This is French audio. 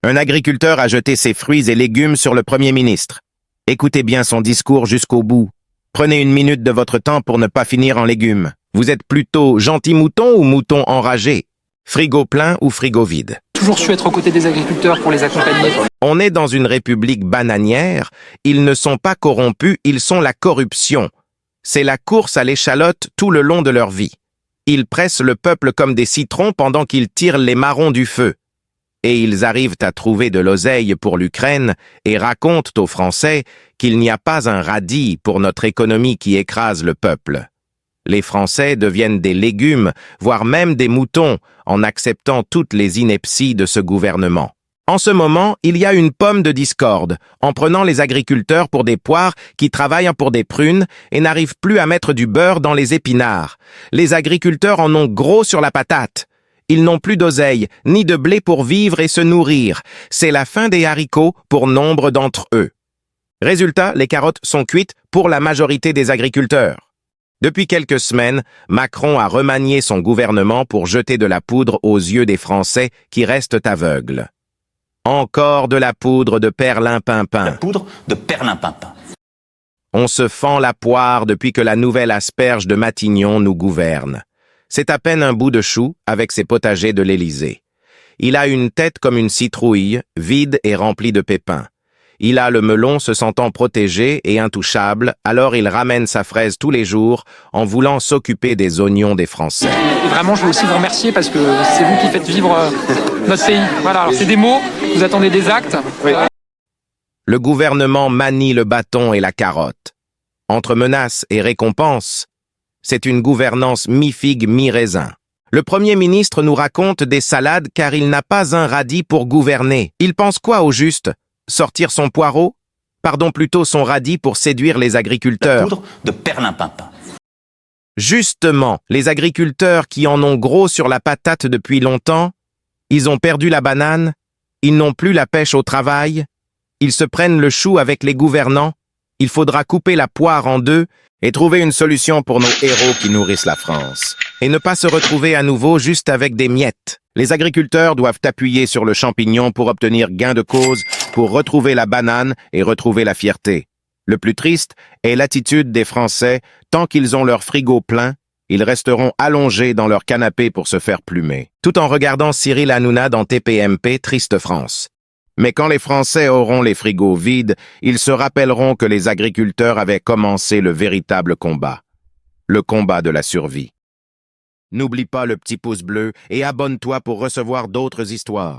Un agriculteur a jeté ses fruits et légumes sur le Premier ministre. Écoutez bien son discours jusqu'au bout. Prenez une minute de votre temps pour ne pas finir en légumes. Vous êtes plutôt gentil mouton ou mouton enragé? Frigo plein ou frigo vide? Toujours su être aux côtés des agriculteurs pour les accompagner. On est dans une république bananière. Ils ne sont pas corrompus, ils sont la corruption. C'est la course à l'échalote tout le long de leur vie. Ils pressent le peuple comme des citrons pendant qu'ils tirent les marrons du feu. Et ils arrivent à trouver de l'oseille pour l'Ukraine et racontent aux Français qu'il n'y a pas un radis pour notre économie qui écrase le peuple. Les Français deviennent des légumes, voire même des moutons, en acceptant toutes les inepties de ce gouvernement. En ce moment, il y a une pomme de discorde, en prenant les agriculteurs pour des poires qui travaillent pour des prunes et n'arrivent plus à mettre du beurre dans les épinards. Les agriculteurs en ont gros sur la patate. Ils n'ont plus d'oseille, ni de blé pour vivre et se nourrir. C'est la fin des haricots pour nombre d'entre eux. Résultat, les carottes sont cuites pour la majorité des agriculteurs. Depuis quelques semaines, Macron a remanié son gouvernement pour jeter de la poudre aux yeux des Français qui restent aveugles. Encore de la poudre de perlimpinpin. La poudre de perlimpinpin. On se fend la poire depuis que la nouvelle asperge de Matignon nous gouverne. C'est à peine un bout de chou avec ses potagers de l'Élysée. Il a une tête comme une citrouille, vide et remplie de pépins. Il a le melon se sentant protégé et intouchable, alors il ramène sa fraise tous les jours en voulant s'occuper des oignons des Français. Et vraiment, je veux aussi vous remercier parce que c'est vous qui faites vivre notre pays. Voilà, alors c'est des mots, vous attendez des actes. Oui. Le gouvernement manie le bâton et la carotte. Entre menaces et récompenses, c'est une gouvernance mi-figue, mi-raisin. Le Premier ministre nous raconte des salades car il n'a pas un radis pour gouverner. Il pense quoi au juste? Sortir son poireau? Pardon, plutôt son radis pour séduire les agriculteurs. La poudre de perlimpinpin. Justement, les agriculteurs qui en ont gros sur la patate depuis longtemps, ils ont perdu la banane, ils n'ont plus la pêche au travail, ils se prennent le chou avec les gouvernants, il faudra couper la poire en deux et trouver une solution pour nos héros qui nourrissent la France. Et ne pas se retrouver à nouveau juste avec des miettes. Les agriculteurs doivent appuyer sur le champignon pour obtenir gain de cause, pour retrouver la banane et retrouver la fierté. Le plus triste est l'attitude des Français. Tant qu'ils ont leur frigo plein, ils resteront allongés dans leur canapé pour se faire plumer, tout en regardant Cyril Hanouna dans TPMP Triste France. Mais quand les Français auront les frigos vides, ils se rappelleront que les agriculteurs avaient commencé le véritable combat. Le combat de la survie. N'oublie pas le petit pouce bleu et abonne-toi pour recevoir d'autres histoires.